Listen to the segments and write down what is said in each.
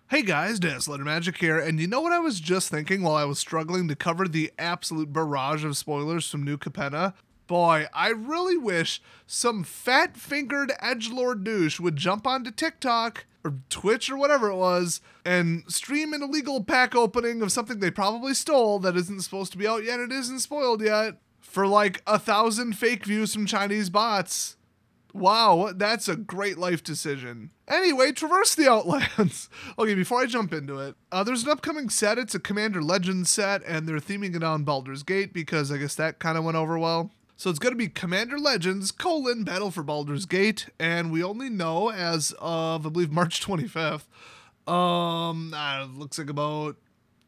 Hey guys, Dazzler Magic here, and you know what I was just thinking while I was struggling to cover the absolute barrage of spoilers from New Capenna? Boy, I really wish some fat-fingered edgelord douche would jump onto TikTok, or Twitch or whatever it was, and stream an illegal pack opening of something they probably stole that isn't supposed to be out yet, it isn't spoiled yet, for like 1,000 fake views from Chinese bots. Wow, that's a great life decision. Anyway, traverse the Outlands. Okay, before I jump into it, there's an upcoming set. It's a Commander Legends set, and they're theming it on Baldur's Gate because I guess that kind of went over well. So it's going to be Commander Legends, Battle for Baldur's Gate, and we only know as of, I believe, March 25th. It looks like about,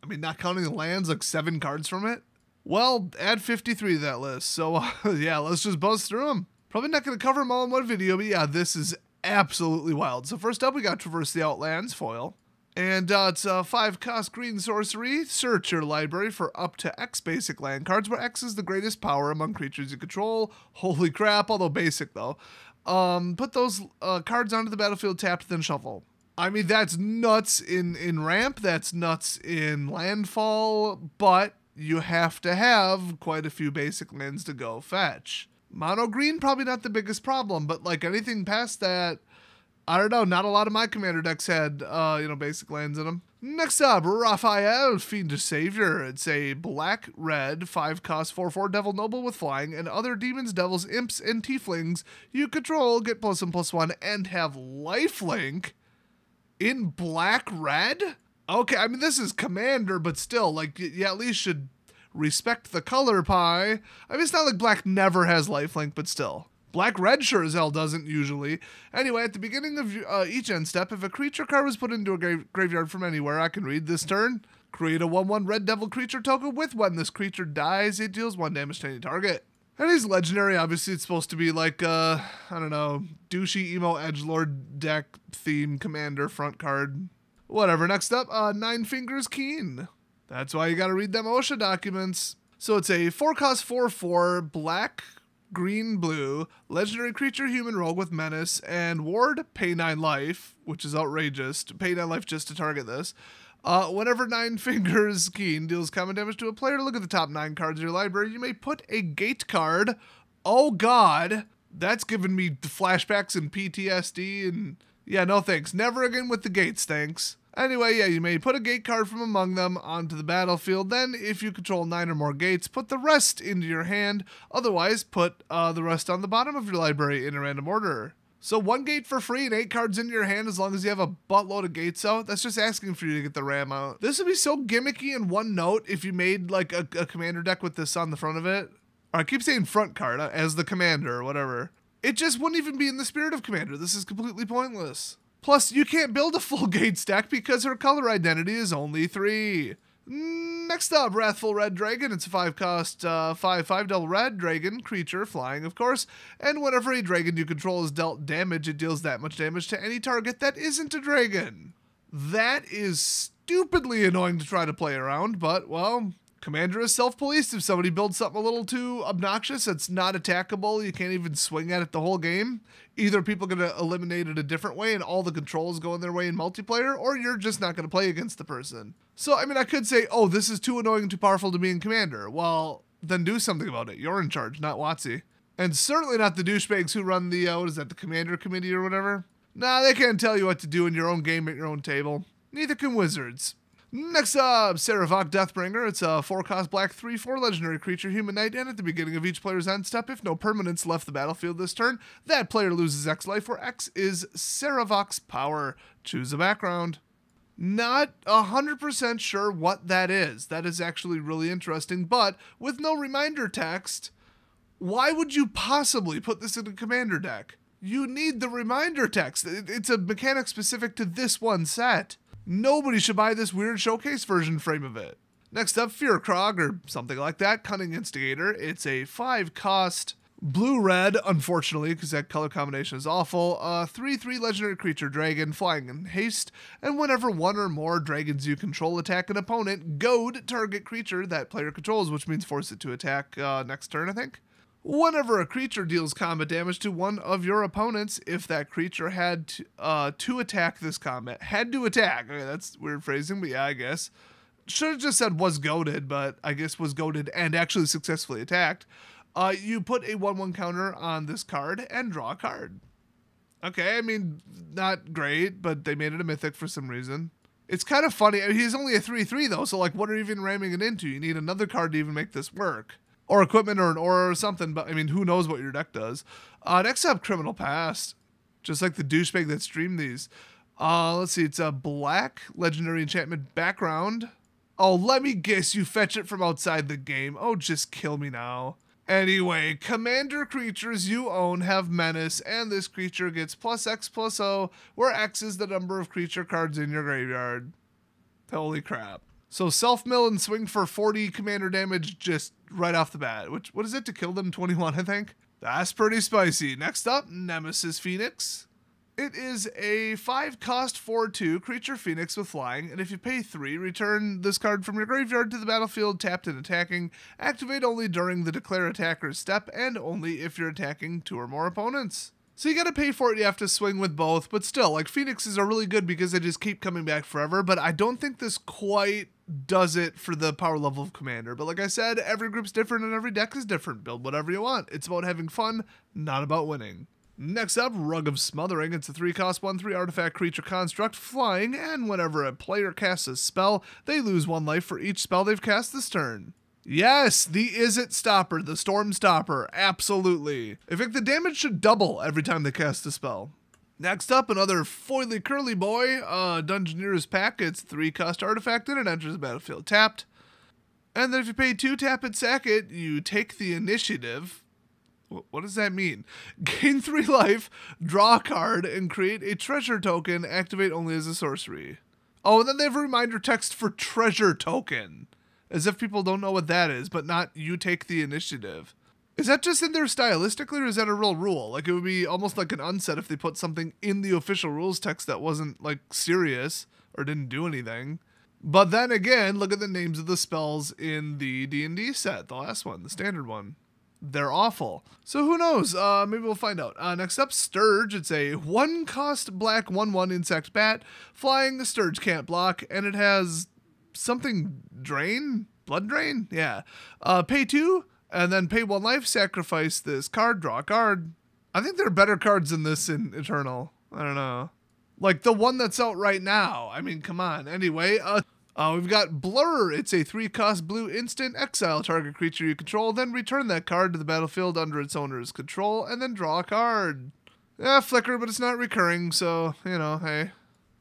not counting the lands, like 7 cards from it. Well, add 53 to that list. So, yeah, let's just buzz through them. Probably not going to cover them all in one video, but yeah, this is absolutely wild. So first up, we got Traverse the Outlands foil. And it's a 5-cost green sorcery. Search your library for up to X basic land cards, where X is the greatest power among creatures you control. Holy crap, although basic though. Put those cards onto the battlefield tapped, then shuffle. That's nuts in ramp, that's nuts in landfall, but you have to have quite a few basic lands to go fetch. Mono green, probably not the biggest problem, but like anything past that, I don't know, not a lot of my commander decks had, basic lands in them. Next up, Raphael, Fiendish Savior. It's a black-red, 5-cost 4/4 Devil Noble with flying, and other demons, devils, imps, and tieflings you control get +1/+1 and have lifelink in black-red? Okay, this is commander, but still, like, you at least should respect the color pie. It's not like black never has lifelink, but still. Black-red sure as hell doesn't usually. Anyway, at the beginning of each end step, if a creature card was put into a graveyard from anywhere, I can read this turn. Create a 1/1 red devil creature token with when this creature dies, it deals 1 damage to any target. And he's legendary. Obviously, it's supposed to be like, douchey emo edgelord deck theme commander front card. Whatever. Next up, Nine Fingers Keen. That's why you gotta read them OSHA documents. So it's a 4-cost 4/4 black, green, blue, legendary creature, human rogue with menace, and ward, pay 9 life, which is outrageous. Pay 9 life just to target this. Whenever Nine Fingers Keen deals common damage to a player, look at the top 9 cards of your library. You may put a gate card. Oh god, that's giving me flashbacks and PTSD and yeah, no thanks. Never again with the gates, thanks. Anyway, yeah, you may put a gate card from among them onto the battlefield. Then, if you control 9 or more gates, put the rest into your hand. Otherwise, put the rest on the bottom of your library in a random order. So 1 gate for free and 8 cards in your hand as long as you have a buttload of gates out. That's just asking for you to get the RAM out. This would be so gimmicky in one note if you made like a commander deck with this on the front of it. Or I keep saying front card as the commander or whatever. It just wouldn't even be in the spirit of commander. This is completely pointless. Plus, you can't build a full gate stack because her color identity is only 3. Next up, Wrathful Red Dragon. It's a 5-cost 5/5 double red dragon creature, flying of course, and whenever a dragon you control is dealt damage, it deals that much damage to any target that isn't a dragon. That is stupidly annoying to try to play around, but, well, Commander is self-policed. If somebody builds something a little too obnoxious that's not attackable, you can't even swing at it the whole game. Either people are going to eliminate it a different way and all the controls go in their way in multiplayer, or you're just not going to play against the person. So, I could say, oh, this is too annoying and too powerful to be in Commander. Well, then do something about it. You're in charge, not WOTC. And certainly not the douchebags who run the, the Commander Committee or whatever. Nah, they can't tell you what to do in your own game at your own table. Neither can wizards. Next up, Saravok Deathbringer. It's a 4-cost black 3/4 legendary creature, human knight, and at the beginning of each player's end step, if no permanents left the battlefield this turn, that player loses X life, where X is Saravok's power. Choose a background. Not 100% sure what that is. That is actually really interesting, but with no reminder text, why would you possibly put this in a commander deck? You need the reminder text. It's a mechanic specific to this one set. Nobody should buy this weird showcase version frame of it. Next up, Fearkrog, or something like that, Cunning Instigator. It's a 5-cost blue-red, unfortunately, because that color combination is awful. 3/3 legendary creature, dragon, flying in haste, and whenever 1 or more dragons you control attack an opponent, goad target creature that player controls, which means force it to attack next turn, I think. Whenever a creature deals combat damage to one of your opponents, if that creature had to attack this combat, had to attack. Okay, that's weird phrasing, but yeah, I guess. Should have just said was goaded, but I guess was goaded and actually successfully attacked. You put a 1/1 counter on this card and draw a card. Okay, I mean, not great, but they made it a mythic for some reason. It's kind of funny. I mean, he's only a 3/3 though, so like, what are you even ramming it into? You need another card to even make this work. Or equipment or an aura or something, but I mean, who knows what your deck does. Next up, Criminal Past. Just like the douchebag that streamed these. Let's see, it's a black legendary enchantment background. Oh, let me guess, you fetch it from outside the game. Oh, just kill me now. Anyway, commander creatures you own have menace, and this creature gets +X+0, where X is the number of creature cards in your graveyard. Holy crap. So self-mill and swing for 40 commander damage just right off the bat. What is it to kill them? 21, I think? That's pretty spicy. Next up, Nemesis Phoenix. It is a 5-cost 4/2 creature Phoenix with flying, and if you pay 3, return this card from your graveyard to the battlefield tapped and attacking. Activate only during the declare attacker's step, and only if you're attacking 2 or more opponents. So you gotta pay for it, you have to swing with both, but still, like, Phoenixes are really good because they just keep coming back forever, but I don't think this quite does it for the power level of Commander. But like I said, every group's different and every deck is different. Build whatever you want. It's about having fun, not about winning. Next up, Rug of Smothering. It's a 3-cost 1/3 artifact creature construct, flying, and whenever a player casts a spell, they lose 1 life for each spell they've cast this turn. Yes, the Is-It Stopper, the Storm Stopper, absolutely. In fact, the damage should double every time they cast a spell. Next up, another foily curly boy, Dungeoneer's Pack. It's 3-cost artifact and it enters the battlefield tapped. And then if you pay 2, tap it, sack it, you take the initiative. What does that mean? Gain 3 life, draw a card, and create a treasure token, activate only as a sorcery. Oh, and then they have a reminder text for treasure token. As if people don't know what that is, but not you take the initiative. Is that just in there stylistically, or is that a real rule? Like, it would be almost like an unset if they put something in the official rules text that wasn't, like, serious or didn't do anything. But then again, look at the names of the spells in the D&D set, the last one, the standard one. They're awful. So who knows? Maybe we'll find out. Next up, Sturge. It's a 1-cost black 1/1 insect bat. Flying, the Sturge can't block, and it has something drain? Blood drain? Yeah. Pay 2, and then pay 1 life, sacrifice this card, draw a card. I think there are better cards than this in Eternal. I don't know. Like the one that's out right now. I mean, come on. Anyway, we've got Blur. It's a 3-cost blue instant, exile target creature you control, then return that card to the battlefield under its owner's control, and then draw a card. Yeah, flicker, but it's not recurring, so, you know, hey.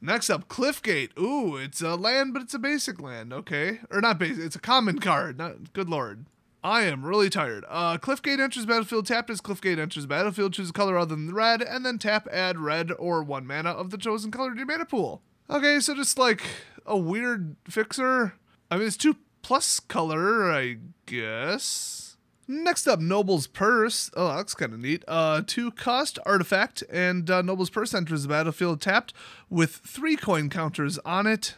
Next up, Cliffgate. Ooh, it's a land, but it's a basic land, okay. Or not basic, it's a common card, good lord. I am really tired. Cliffgate enters battlefield, tapped as Cliffgate enters battlefield, choose a color other than red, and then tap, add red or 1 mana of the chosen color to your mana pool. Okay, so just like a weird fixer. I mean, it's 2+ color, I guess. Next up, Noble's Purse. Oh, that's kind of neat. 2-cost artifact, and Noble's Purse enters the battlefield tapped with 3 coin counters on it.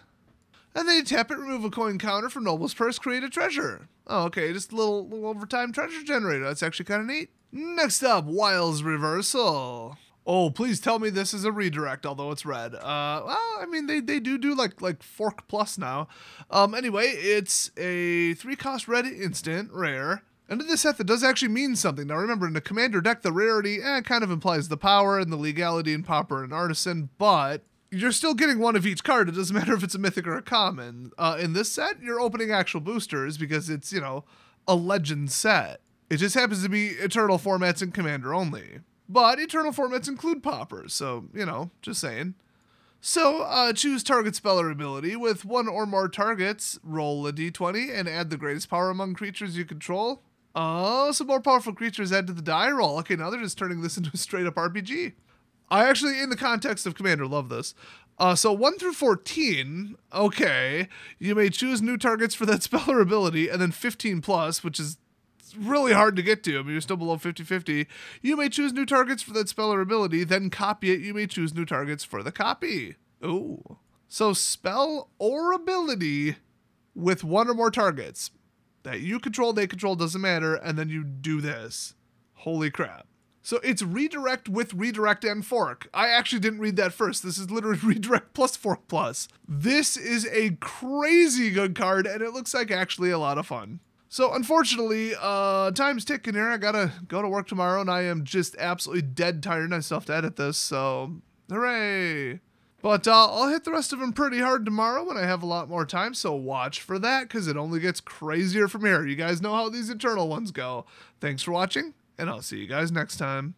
And then you tap it, remove a coin counter from Noble's Purse, create a treasure. Oh, okay, just a little overtime treasure generator. That's actually kind of neat. Next up, Wiles Reversal. Oh, please tell me this is a redirect, although it's red. Well, I mean, they do like Fork Plus now. Anyway, it's a 3-cost red instant, rare. And in this set, that does actually mean something. Now remember, in the Commander deck, the rarity kind of implies the power and the legality and Pauper and Artisan, but you're still getting 1 of each card. It doesn't matter if it's a mythic or a common. In this set, you're opening actual boosters because it's, you know, a legend set. It just happens to be Eternal formats and Commander only. But Eternal formats include Paupers, so, you know, just saying. So, choose target spell or ability. With 1 or more targets, roll a d20 and add the greatest power among creatures you control. Oh, some more powerful creatures add to the die roll. Okay, now they're just turning this into a straight-up RPG. I actually, in the context of Commander, love this. So 1 through 14, okay, you may choose new targets for that spell or ability, and then 15 plus, which is really hard to get to. I mean, you're still below 50-50. You may choose new targets for that spell or ability, then copy it. You may choose new targets for the copy. Ooh. So spell or ability with 1 or more targets that you control, they control, doesn't matter, and then you do this. Holy crap. So it's redirect with redirect and fork. I actually didn't read that first. This is literally redirect plus fork plus. This is a crazy good card, and it looks like actually a lot of fun. So unfortunately, time's ticking here. I gotta go to work tomorrow, and I am just absolutely dead tired, and I still have to edit this, so hooray. But I'll hit the rest of them pretty hard tomorrow when I have a lot more time, so watch for that, because it only gets crazier from here. You guys know how these Eternal ones go. Thanks for watching, and I'll see you guys next time.